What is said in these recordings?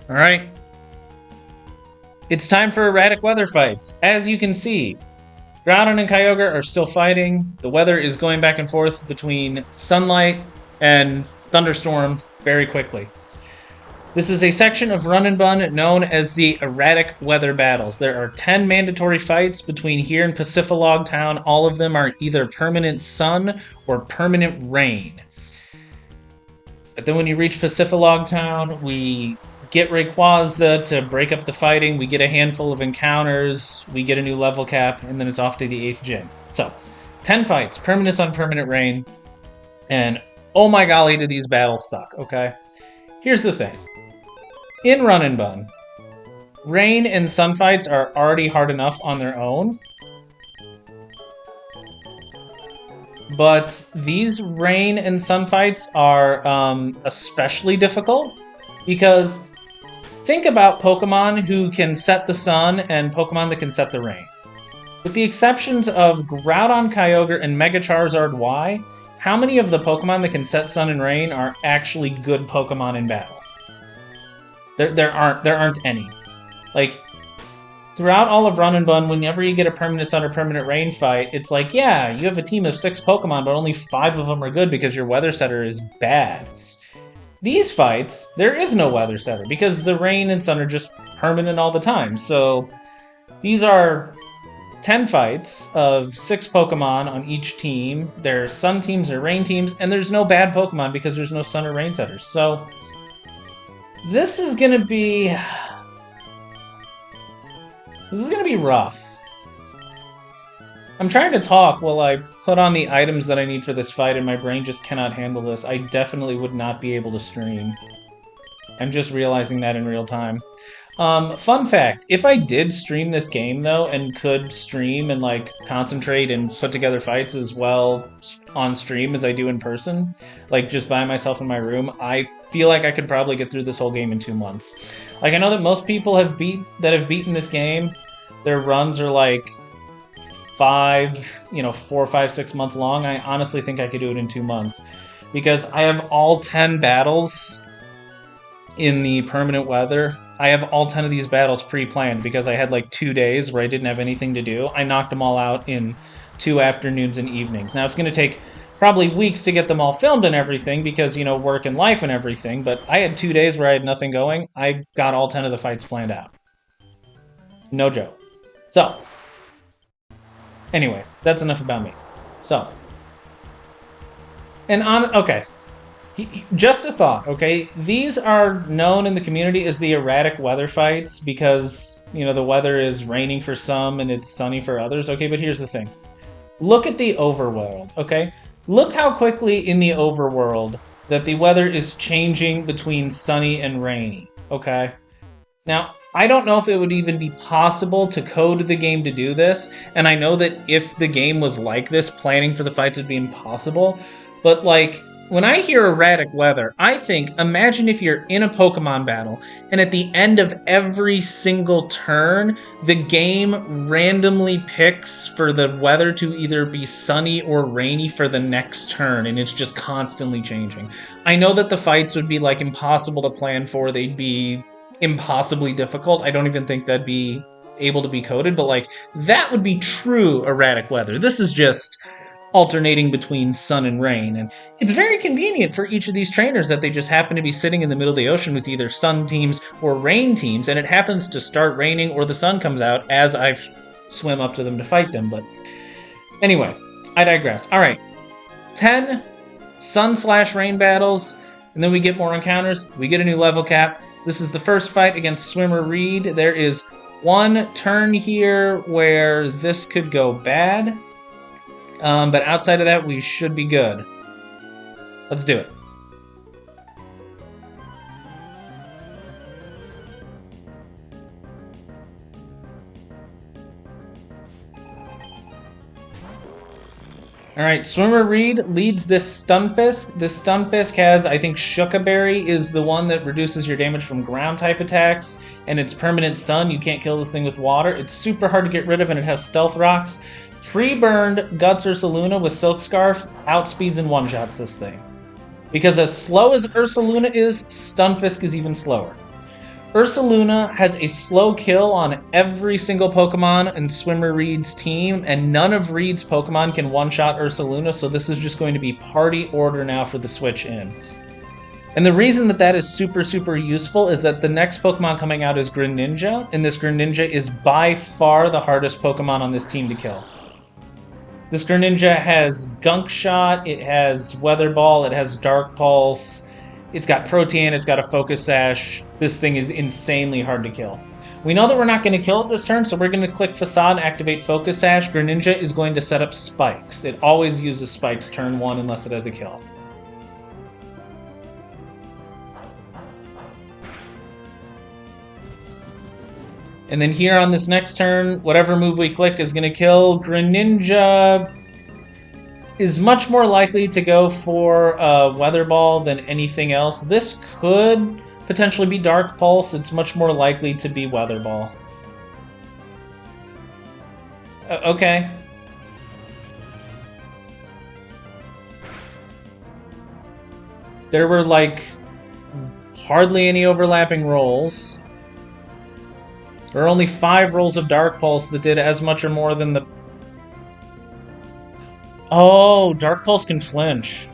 All right. It's time for erratic weather fights. As you can see, Groudon and Kyogre are still fighting. The weather is going back and forth between sunlight and thunderstorm very quickly. This is a section of Run and Bun known as the Erratic Weather Battles. There are 10 mandatory fights between here and Pacifilog Town. All of them are either permanent sun or permanent rain. But then when you reach Pacifilog Town, we get Rayquaza to break up the fighting, we get a handful of encounters, we get a new level cap, and then it's off to the 8th gym. So, 10 fights, permanent sun, permanent rain, and oh my golly, do these battles suck, okay? Here's the thing. In Run and Bun, rain and sun fights are already hard enough on their own, but these rain and sun fights are especially difficult because think about Pokemon who can set the sun and Pokemon that can set the rain. With the exceptions of Groudon, Kyogre, and Mega Charizard Y, how many of the Pokemon that can set sun and rain are actually good Pokemon in battle? There aren't any. Like, throughout all of Run and Bun, whenever you get a permanent sun or permanent rain fight, it's like, yeah, you have a team of 6 Pokemon, but only 5 of them are good because your weather setter is bad. These fights, there is no weather setter because the rain and sun are just permanent all the time. So these are 10 fights of 6 Pokemon on each team. There's sun teams or rain teams, and there's no bad Pokemon because there's no sun or rain setters. So this is gonna be rough. I'm trying to talk while I put on the items that I need for this fight, and my brain just cannot handle this. I definitely would not be able to stream. I'm just realizing that in real time. Fun fact, if I did stream this game, though, and could stream and, like, concentrate and put together fights as well on stream as I do in person, like, just by myself in my room, I feel like I could probably get through this whole game in 2 months. Like, I know that most people that have beaten this game, their runs are, like, 4, 5, 6 months long. I honestly think I could do it in 2 months. Because I have all 10 battles in the permanent weather. I have all 10 of these battles pre-planned because I had like 2 days where I didn't have anything to do. I knocked them all out in 2 afternoons and evenings. Now it's going to take probably weeks to get them all filmed and everything because, work and life and everything, but I had 2 days where I had nothing going. I got all 10 of the fights planned out. No joke. So, anyway, that's enough about me. So, okay. Just a thought, okay? These are known in the community as the erratic weather fights because, the weather is raining for some and it's sunny for others. Okay, but here's the thing. Look at the overworld, okay? Look how quickly in the overworld that the weather is changing between sunny and rainy, okay? Now, I don't know if it would even be possible to code the game to do this, and I know that if the game was like this, planning for the fights would be impossible, but, like, when I hear erratic weather, I think, imagine if you're in a Pokemon battle, and at the end of every single turn, the game randomly picks for the weather to either be sunny or rainy for the next turn, and it's just constantly changing. I know that the fights would be, like, impossible to plan for, they'd be impossibly difficult. I don't even think that'd be able to be coded, but, like, that would be true erratic weather. This is just alternating between sun and rain, and it's very convenient for each of these trainers that they just happen to be sitting in the middle of the ocean with either sun teams or rain teams, and it happens to start raining or the sun comes out as I swim up to them to fight them. But anyway, I digress. All right, 10 sun/rain battles, and then we get more encounters. We get a new level cap. This is the first fight against Swimmer Reed. There is one turn here where this could go bad. But outside of that, we should be good. Let's do it. Alright, Swimmer Reed leads this Stunfisk. This Stunfisk has, I think, Shuka Berry is the one that reduces your damage from ground-type attacks, and it's permanent sun. You can't kill this thing with water. It's super hard to get rid of, and it has Stealth Rocks. Pre-burned Guts Ursaluna with Silk Scarf outspeeds and one-shots this thing. Because as slow as Ursaluna is, Stunfisk is even slower. Ursaluna has a slow kill on every single Pokemon in Swimmer Reed's team, and none of Reed's Pokemon can one-shot Ursaluna, so this is just going to be party order now for the switch in. And the reason that is super, super useful is that the next Pokemon coming out is Greninja, and this Greninja is by far the hardest Pokemon on this team to kill. This Greninja has Gunk Shot, it has Weather Ball, it has Dark Pulse, it's got Protean, it's got a Focus Sash. This thing is insanely hard to kill. We know that we're not going to kill it this turn, so we're going to click Facade, activate Focus Sash. Greninja is going to set up Spikes. It always uses Spikes turn 1 unless it has a kill. And then here on this next turn, whatever move we click is going to kill. Greninja is much more likely to go for Weather Ball than anything else. This could potentially be Dark Pulse. It's much more likely to be Weather Ball. Okay. There were, like, hardly any overlapping rolls. There are only 5 rolls of Dark Pulse that did as much or more than the... Oh, Dark Pulse can flinch.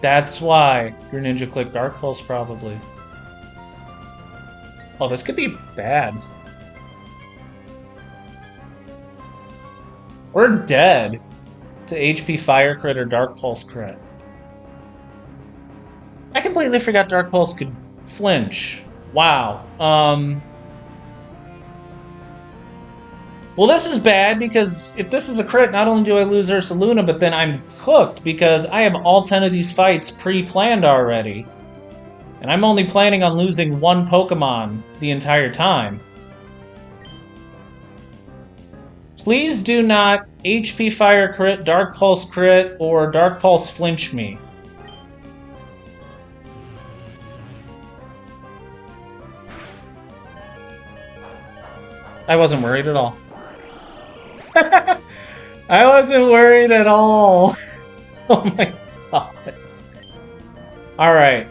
That's why Greninja clicked Dark Pulse, probably. Oh, this could be bad. We're dead to HP Fire Crit or Dark Pulse Crit. I completely forgot Dark Pulse could flinch. Wow. Well, this is bad, because if this is a crit, not only do I lose Ursaluna, but then I'm cooked, because I have all 10 of these fights pre-planned already. And I'm only planning on losing 1 Pokemon the entire time. Please do not HP Fire Crit, Dark Pulse Crit, or Dark Pulse Flinch me. I wasn't worried at all. I wasn't worried at all. Oh my god. Alright.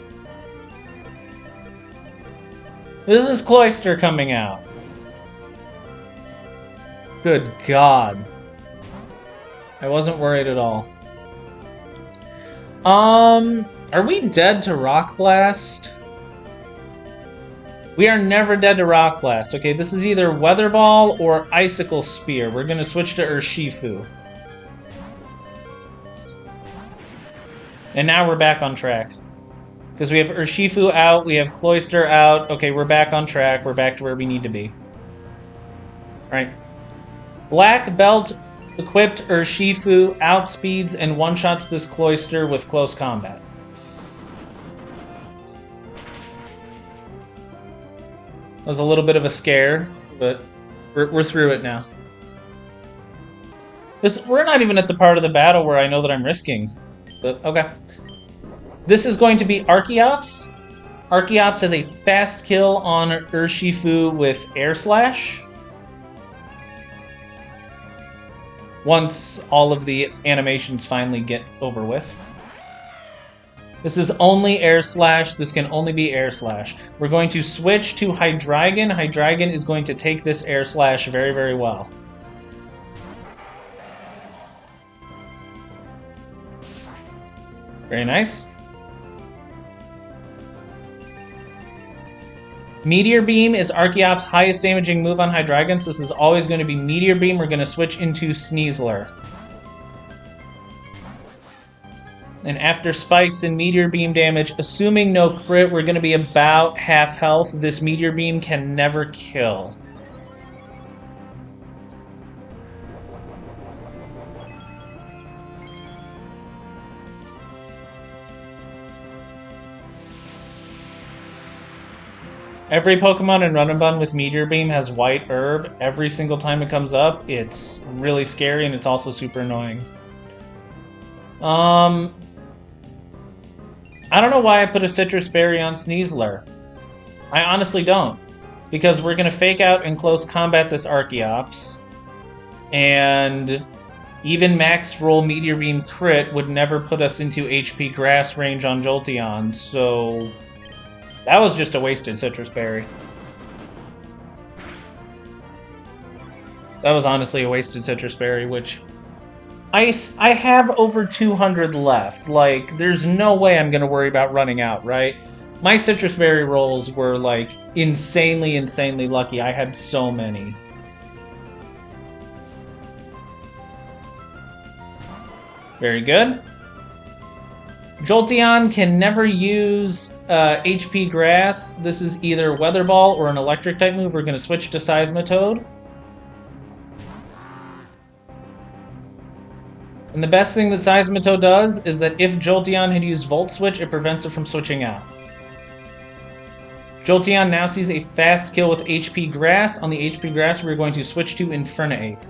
This is Cloyster coming out. Good god. I wasn't worried at all. Are we dead to Rock Blast? We are never dead to Rock Blast. Okay, this is either Weather Ball or Icicle Spear. We're going to switch to Urshifu. And now we're back on track. Because we have Urshifu out, we have Cloyster out. Okay, we're back on track. We're back to where we need to be. Alright. Black Belt equipped Urshifu outspeeds and one-shots this Cloyster with close combat. That was a little bit of a scare, but we're through it now. We're not even at the part of the battle where I know that I'm risking. But, okay. This is going to be Archeops. Archeops has a fast kill on Urshifu with Air Slash. Once all of the animations finally get over with. This is only Air Slash. This can only be Air Slash. We're going to switch to Hydreigon. Hydreigon is going to take this Air Slash very, very well. Very nice. Meteor Beam is Archeops' highest damaging move on Hydreigon, so this is always going to be Meteor Beam. We're going to switch into Sneasler. And after spikes and Meteor Beam damage, assuming no crit, we're going to be about half health. This Meteor Beam can never kill. Every Pokemon in Run and Bun with Meteor Beam has White Herb. Every single time it comes up, it's really scary and it's also super annoying. I don't know why I put a Citrus Berry on Sneasler. I honestly don't. Because we're going to fake out and close combat this Archeops. And even max roll Meteor Beam crit would never put us into HP Grass range on Jolteon, so That was just a wasted citrus berry. That was honestly a wasted citrus berry, which I have over 200 left. Like, there's no way I'm going to worry about running out, right? My citrus berry rolls were, like, insanely lucky. I had so many. Very good. Jolteon can never use HP Grass. This is either Weather Ball or an Electric type move. We're going to switch to Seismitoad. And the best thing that Seismitoad does is that if Jolteon had used Volt Switch, it prevents it from switching out. Jolteon now sees a fast kill with HP Grass. On the HP Grass, we're going to switch to Infernape.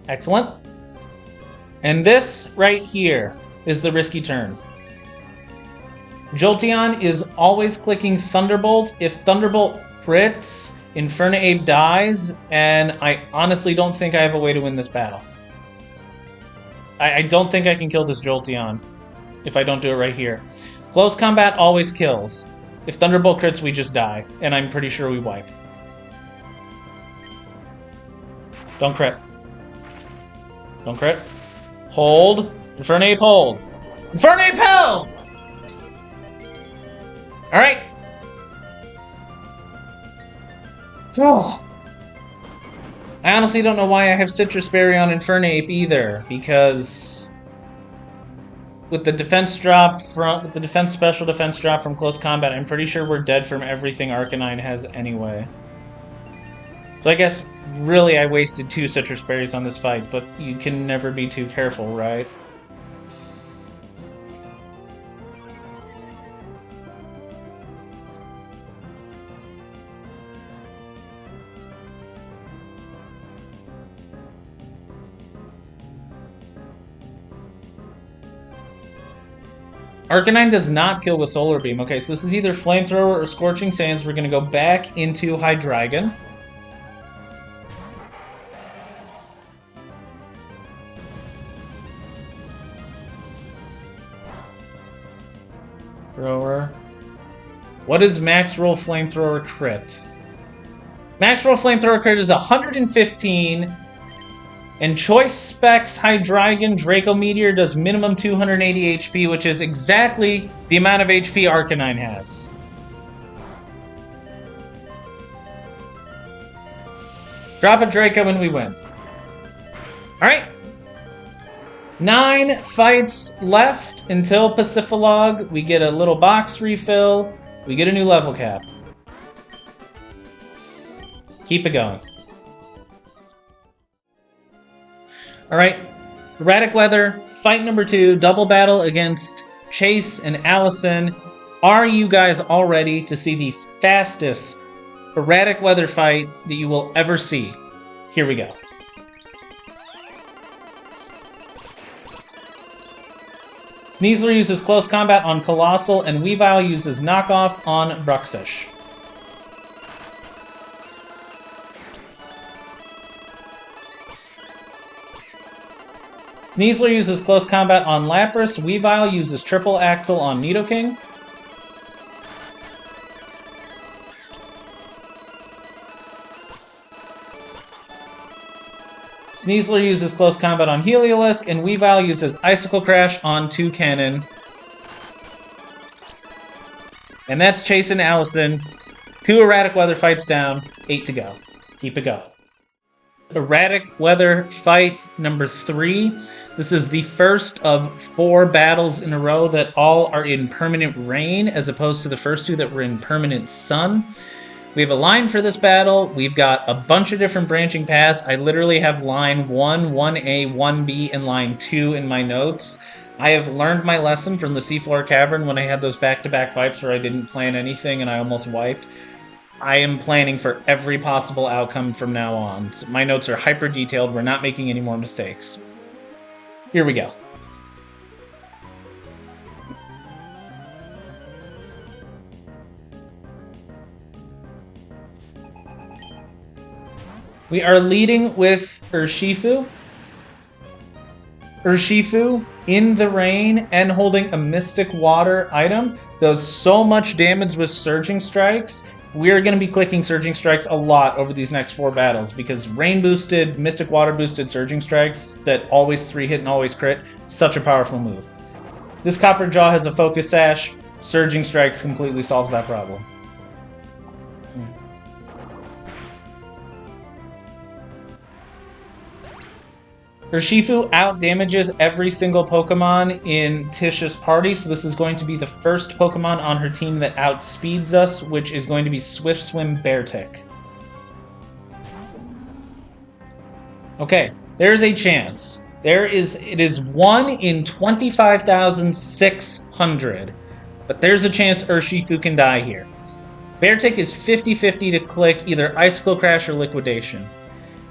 Excellent. And this right here is the risky turn. Jolteon is always clicking Thunderbolt. If Thunderbolt crits, Infernape dies, and I honestly don't think I have a way to win this battle. I don't think I can kill this Jolteon if I don't do it right here. Close combat always kills. If Thunderbolt crits, we just die, and I'm pretty sure we wipe. Don't crit. Don't crit. Hold. Infernape, hold. Infernape, held! Alright. Oh. I honestly don't know why I have Citrus Berry on Infernape either, because with the defense drop from the special defense drop from close combat, I'm pretty sure we're dead from everything Arcanine has anyway. So I guess really I wasted 2 Citrus Berries on this fight, but you can never be too careful, right? Arcanine does not kill with Solar Beam. Okay, so this is either Flamethrower or Scorching Sands. We're going to go back into Hydreigon. Thrower. What is Max Roll Flamethrower crit? Max Roll Flamethrower crit is 115. And Choice Specs Hydreigon Draco Meteor does minimum 280 HP, which is exactly the amount of HP Arcanine has. Drop a Draco and we win. Alright. 9 fights left until Pacifilog. We get a little box refill. We get a new level cap. Keep it going. Alright, Erratic Weather, fight number 2, double battle against Chase and Allison. Are you guys all ready to see the fastest Erratic Weather fight that you will ever see? Here we go. Sneasler uses Close Combat on Colossal, and Weavile uses Knockoff on Bruxish. Sneasler uses Close Combat on Lapras. Weavile uses Triple Axle on Nidoking. Sneasler uses Close Combat on Heliolisk, and Weavile uses Icicle Crash on Toucannon. And that's Chase and Allison. 2 Erratic Weather fights down, 8 to go. Keep it going. Erratic Weather fight number 3. This is the first of 4 battles in a row that all are in permanent rain, as opposed to the first 2 that were in permanent sun. We have a line for this battle. We've got a bunch of different branching paths. I literally have line 1, 1A, 1B, and line 2 in my notes. I have learned my lesson from the Seafloor Cavern when I had those back-to-back fights where I didn't plan anything and I almost wiped. I am planning for every possible outcome from now on. So my notes are hyper-detailed. We're not making any more mistakes. Here we go. We are leading with Urshifu. Urshifu in the rain and holding a Mystic Water item does so much damage with Surging Strikes. We're going to be clicking Surging Strikes a lot over these next 4 battles because rain boosted, Mystic Water boosted Surging Strikes that always 3-hit and always crit, such a powerful move. This Copper Jaw has a Focus Sash. Surging Strikes completely solves that problem. Urshifu out-damages every single Pokemon in Tisha's party, so this is going to be the first Pokemon on her team that outspeeds us, which is going to be Swift Swim Beartic. Okay, there's a chance. It is 1 in 25,600, but there's a chance Urshifu can die here. Beartic is 50-50 to click either Icicle Crash or Liquidation.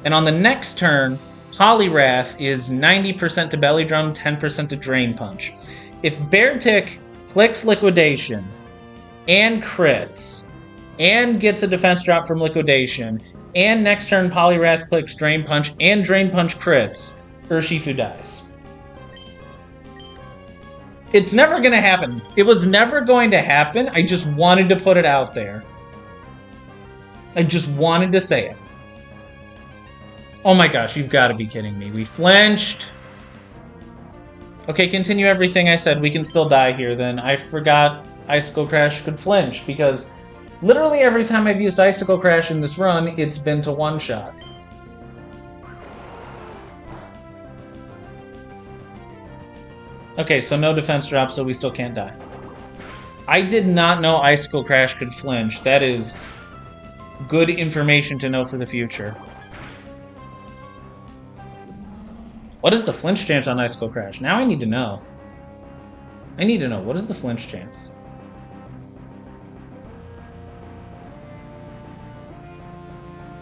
And on the next turn, Poliwrath is 90% to Belly Drum, 10% to Drain Punch. If Beartic clicks Liquidation and crits and gets a defense drop from Liquidation, and next turn Poliwrath clicks Drain Punch and Drain Punch crits, Urshifu dies. It's never going to happen. It was never going to happen. I just wanted to put it out there. I just wanted to say it. Oh my gosh, you've got to be kidding me. We flinched. Okay, continue everything I said. We can still die here then. I forgot Icicle Crash could flinch because literally every time I've used Icicle Crash in this run, it's been to one-shot. Okay, so no defense drop, so we still can't die. I did not know Icicle Crash could flinch. That is good information to know for the future. What is the flinch chance on Icicle Crash? Now I need to know. I need to know. What is the flinch chance?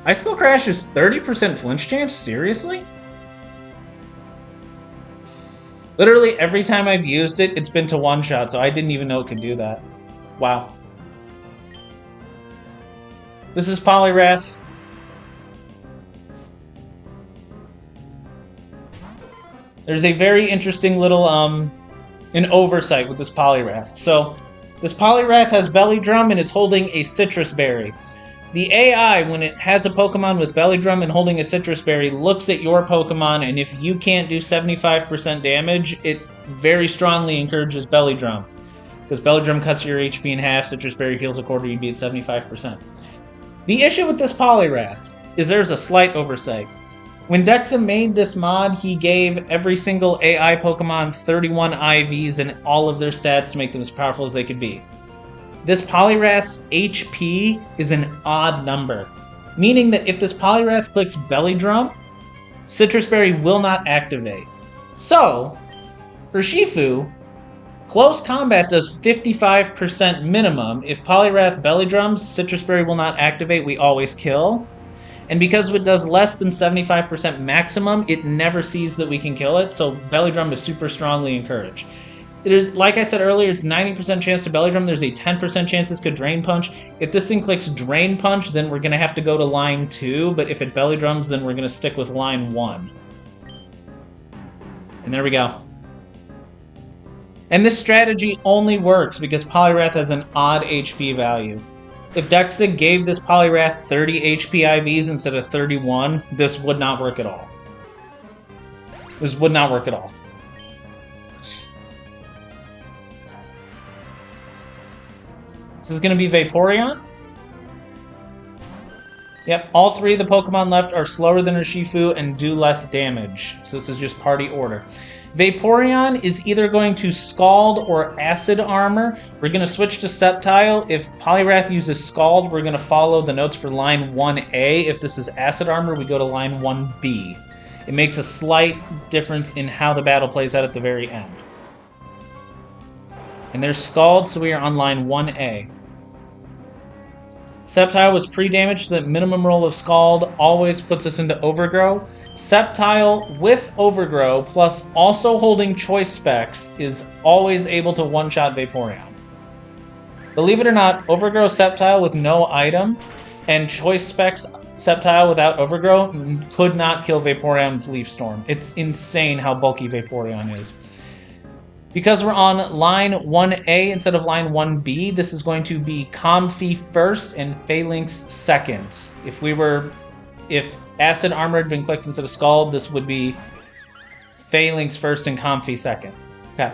Icicle Crash is 30% flinch chance? Seriously? Literally every time I've used it, it's been to one-shot, so I didn't even know it could do that. Wow. This is Poliwrath. There's a very interesting little, an oversight with this Poliwrath. So, this Poliwrath has Belly Drum and it's holding a Citrus Berry. The AI, when it has a Pokemon with Belly Drum and holding a Citrus Berry, looks at your Pokemon, and if you can't do 75% damage, it very strongly encourages Belly Drum. Because Belly Drum cuts your HP in half, Citrus Berry heals a quarter, you'd be at 75%. The issue with this Poliwrath is there's a slight oversight. When Dexa made this mod, he gave every single AI Pokemon 31 IVs and all of their stats to make them as powerful as they could be. This Poliwrath's HP is an odd number, meaning that if this Poliwrath clicks Belly Drum, Citrus Berry will not activate. So, Urshifu, close combat does 55% minimum. If Poliwrath Belly Drums, Citrus Berry will not activate, we always kill. And because it does less than 75% maximum, it never sees that we can kill it, so Belly Drum is super strongly encouraged. It is, like I said earlier, it's 90% chance to Belly Drum. There's a 10% chance this could Drain Punch. If this thing clicks Drain Punch, then we're going to have to go to line 2, but if it Belly Drums, then we're going to stick with line 1. And there we go. And this strategy only works because Poliwrath has an odd HP value. If Dexa gave this Poliwrath 30 HP IVs instead of 31, this would not work at all. This would not work at all. This is going to be Vaporeon. Yep, all 3 of the Pokemon left are slower than Urshifu and do less damage. So this is just party order. Vaporeon is either going to Scald or Acid Armor. We're going to switch to Sceptile. If Poliwrath uses Scald, we're going to follow the notes for line 1A. If this is Acid Armor, we go to line 1B. It makes a slight difference in how the battle plays out at the very end. And there's Scald, so we are on line 1A. Sceptile was pre-damaged, so the minimum roll of Scald always puts us into Overgrow. Sceptile with Overgrow, plus also holding Choice Specs, is always able to one-shot Vaporeon. Believe it or not, Overgrow Sceptile with no item and Choice Specs Sceptile without Overgrow could not kill Vaporeon Leaf Storm. It's insane how bulky Vaporeon is. Because we're on line 1A instead of line 1B, this is going to be Comfey first and Phalanx second. If Acid Armor had been clicked instead of Scald, this would be Phalanx first and Comfey second. Okay.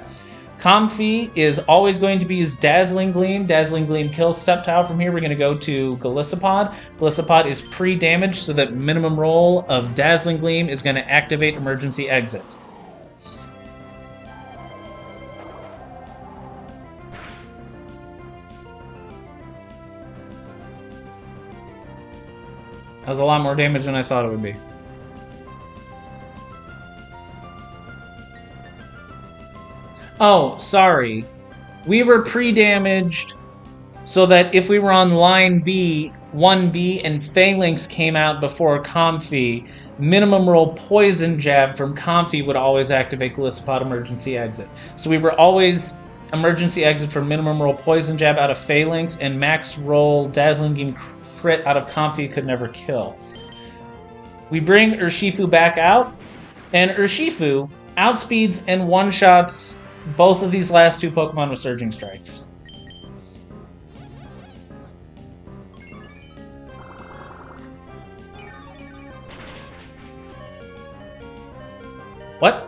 Comfey is always going to be his Dazzling Gleam. Dazzling Gleam kills Sceptile. From here, we're going to go to Golisopod. Golisopod is pre-damaged, so that minimum roll of Dazzling Gleam is going to activate Emergency Exit. That was a lot more damage than I thought it would be. Oh, sorry. We were pre-damaged so that if we were on line B, 1B, and Phalanx came out before Comfey, minimum roll Poison Jab from Comfey would always activate Golisopod Emergency Exit. So we were always Emergency Exit for minimum roll Poison Jab out of Phalanx, and max roll Dazzling Gleam crit out of Comfey could never kill. We bring Urshifu back out, and Urshifu outspeeds and one-shots both of these last two Pokemon with Surging Strikes. What?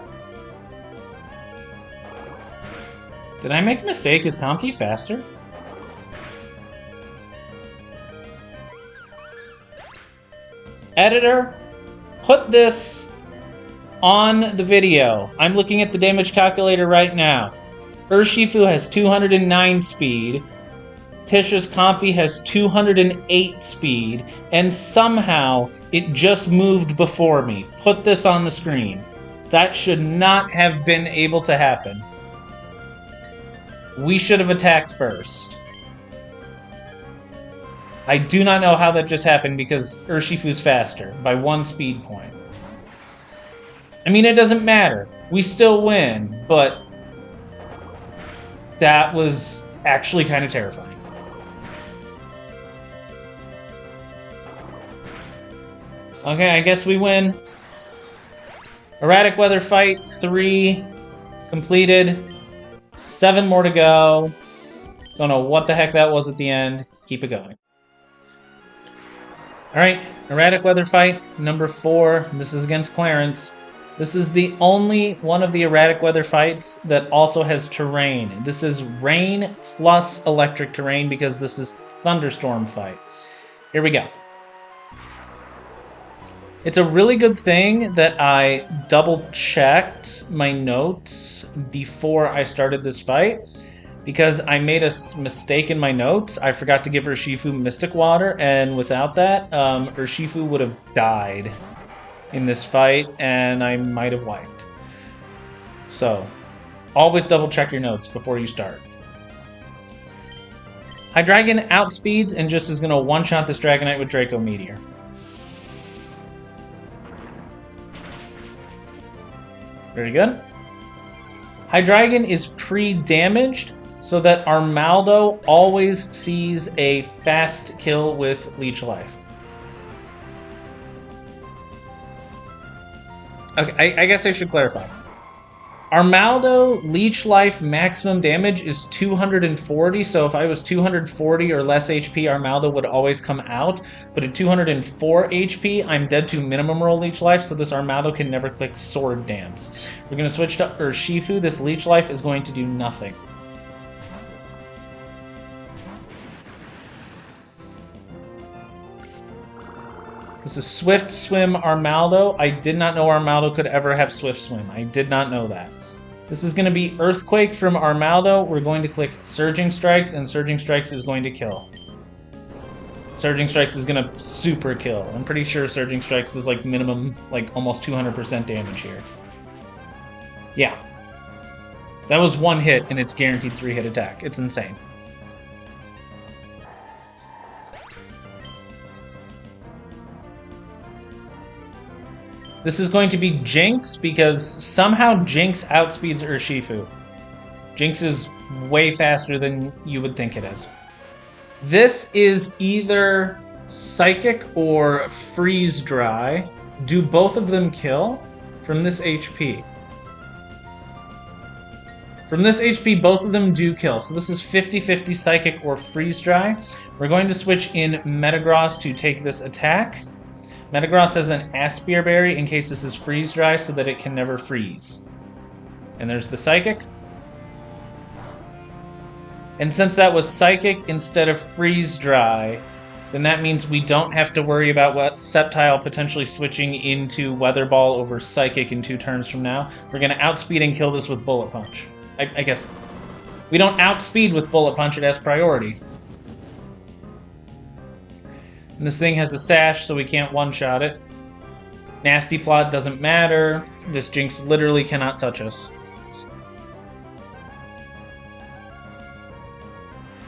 Did I make a mistake? Is Comfey faster? Editor, put this on the video. I'm looking at the damage calculator right now. Urshifu has 209 speed. Tisha's Comfey has 208 speed. And somehow, it just moved before me. Put this on the screen. That should not have been able to happen. We should have attacked first. I do not know how that just happened because Urshifu's faster by 1 speed point. I mean, it doesn't matter. We still win, but that was actually kind of terrifying. Okay, I guess we win. Erratic Weather Fight 3 completed. 7 more to go. Don't know what the heck that was at the end. Keep it going. Alright, Erratic Weather Fight, number 4. This is against Clarence. This is the only one of the Erratic Weather Fights that also has terrain. This is rain plus electric terrain because this is Thunderstorm fight. Here we go. It's a really good thing that I double-checked my notes before I started this fight, because I made a mistake in my notes. I forgot to give Urshifu Mystic Water, and without that, Urshifu would have died in this fight, and I might have wiped. So, always double check your notes before you start. Hydreigon outspeeds and just is going to one-shot this Dragonite with Draco Meteor. Very good. Hydreigon is pre-damaged, so that Armaldo always sees a fast kill with Leech Life. Okay, I guess I should clarify. Armaldo Leech Life maximum damage is 240, so if I was 240 or less HP, Armaldo would always come out. But at 204 HP, I'm dead to minimum roll Leech Life, so this Armaldo can never click Sword Dance. We're going to switch to Urshifu. This Leech Life is going to do nothing. This is Swift Swim Armaldo. I did not know Armaldo could ever have Swift Swim. I did not know that. This is going to be Earthquake from Armaldo. We're going to click Surging Strikes, and Surging Strikes is going to kill. Surging Strikes is going to super kill. I'm pretty sure Surging Strikes is like minimum, like almost 200% damage here. Yeah. That was 1 hit, and it's guaranteed 3-hit attack. It's insane. This is going to be Jinx, because somehow Jinx outspeeds Urshifu. Jinx is way faster than you would think it is. This is either Psychic or Freeze Dry. Do both of them kill from this HP? From this HP, both of them do kill. So this is 50-50 Psychic or Freeze Dry. We're going to switch in Metagross to take this attack. Metagross has an Aspire Berry in case this is Freeze Dry so that it can never freeze. And there's the Psychic. And since that was Psychic instead of Freeze Dry, then that means we don't have to worry about what Sceptile potentially switching into Weather Ball over Psychic in 2 turns from now. We're going to outspeed and kill this with Bullet Punch. I guess we don't outspeed with Bullet Punch, it has priority. And this thing has a Sash, so we can't one-shot it. Nasty Plot doesn't matter. This Jinx literally cannot touch us.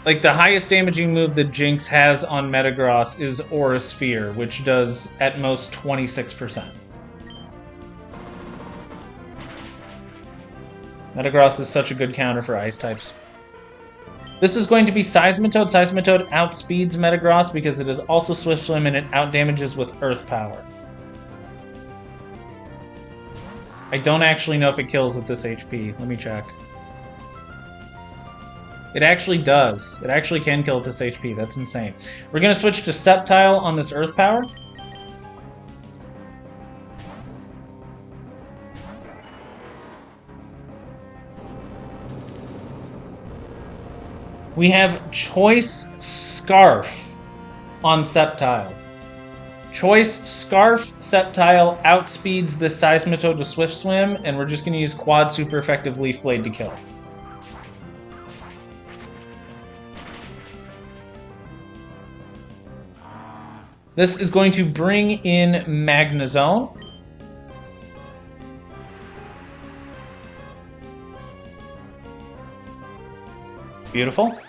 Like, the highest damaging move that Jinx has on Metagross is Aura Sphere, which does at most 26%. Metagross is such a good counter for Ice types. This is going to be Seismitoad. Seismitoad outspeeds Metagross because it is also Swift Swim and it outdamages with Earth Power. I don't actually know if it kills at this HP. Let me check. It actually does. It actually can kill at this HP. That's insane. We're going to switch to Sceptile on this Earth Power. We have Choice Scarf on Sceptile. Choice Scarf Sceptile outspeeds the Seismitoad to Swift Swim, and we're just going to use Quad Super Effective Leaf Blade to kill. This is going to bring in Magnezone. Beautiful.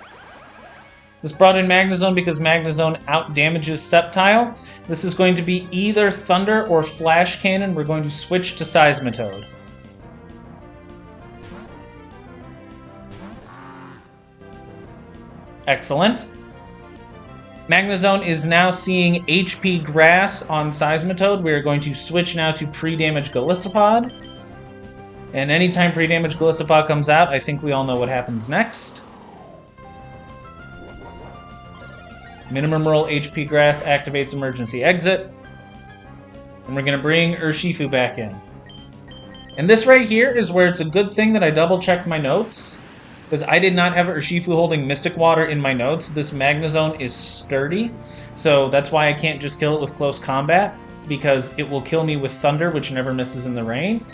This brought in Magnezone because Magnezone outdamages Sceptile. This is going to be either Thunder or Flash Cannon. We're going to switch to Seismitoad. Excellent. Magnezone is now seeing HP Grass on Seismitoad. We are going to switch now to Pre-Damage Golisopod. And anytime Pre-Damage Golisopod comes out, I think we all know what happens next. Minimum roll HP Grass activates Emergency Exit. And we're going to bring Urshifu back in. And this right here is where it's a good thing that I double-checked my notes. Because I did not have Urshifu holding Mystic Water in my notes. This Magnezone is sturdy. So that's why I can't just kill it with close combat. Because it will kill me with Thunder, which never misses in the rain.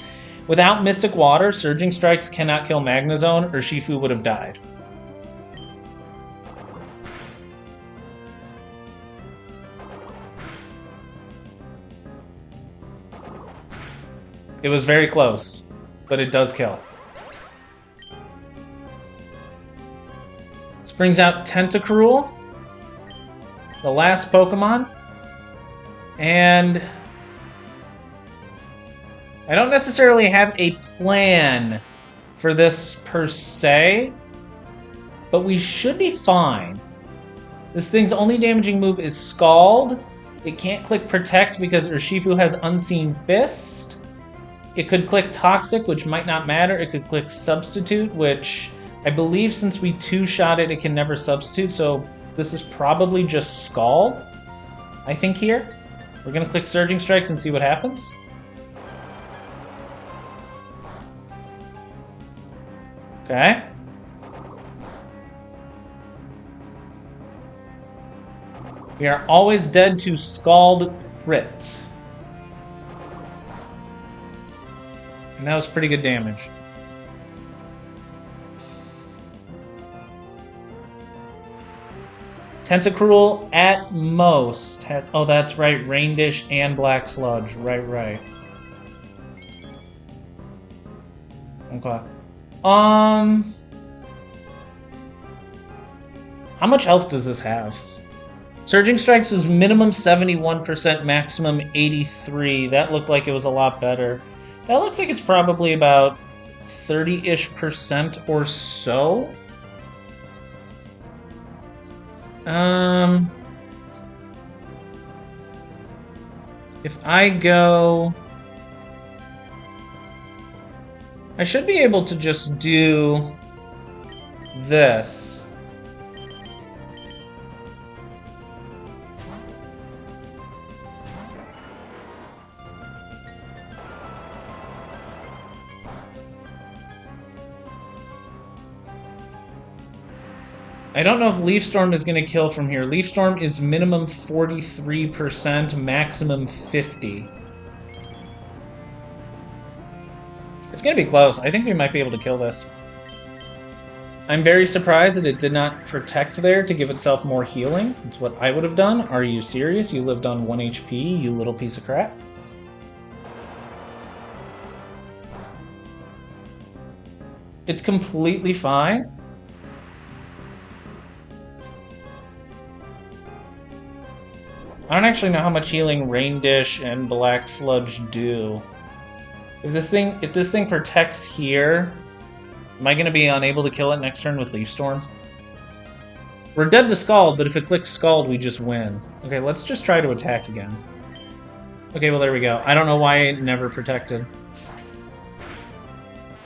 Without Mystic Water, Surging Strikes cannot kill Magnezone. Urshifu would have died. It was very close, but it does kill. This brings out Tentacruel, the last Pokemon. And I don't necessarily have a plan for this per se, but we should be fine. This thing's only damaging move is Scald. It can't click Protect because Urshifu has Unseen Fist. It could click Toxic, which might not matter. It could click Substitute, which I believe since we two-shot it, it can never substitute. So this is probably just Scald, I think, here. We're going to click Surging Strikes and see what happens. Okay. We are always dead to Scald Crit. And that was pretty good damage. Tentacruel at most has... Oh, that's right. Rain Dish and Black Sludge. Right. Okay. How much health does this have? Surging Strikes is minimum 71%, maximum 83%. That looked like it was a lot better. That looks like it's probably about 30-ish% or so. If I go... I should be able to just do this. I don't know if Leaf Storm is going to kill from here. Leaf Storm is minimum 43%, maximum 50%. It's going to be close. I think we might be able to kill this. I'm very surprised that it did not protect there to give itself more healing. It's what I would have done. Are you serious? You lived on 1 HP, you little piece of crap. It's completely fine. I don't actually know how much healing Rain Dish and Black Sludge do. If this thing protects here, am I going to be unable to kill it next turn with Leaf Storm? We're dead to Scald, but if it clicks Scald, we just win. Okay, let's just try to attack again. Okay, well there we go. I don't know why it never protected.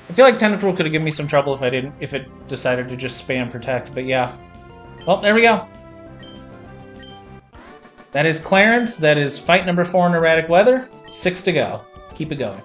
I feel like Tentacruel could have given me some trouble if it decided to just spam protect, but yeah. Well, there we go. That is Clarence. That is fight number 4 in Erratic Weather. 6 to go. Keep it going.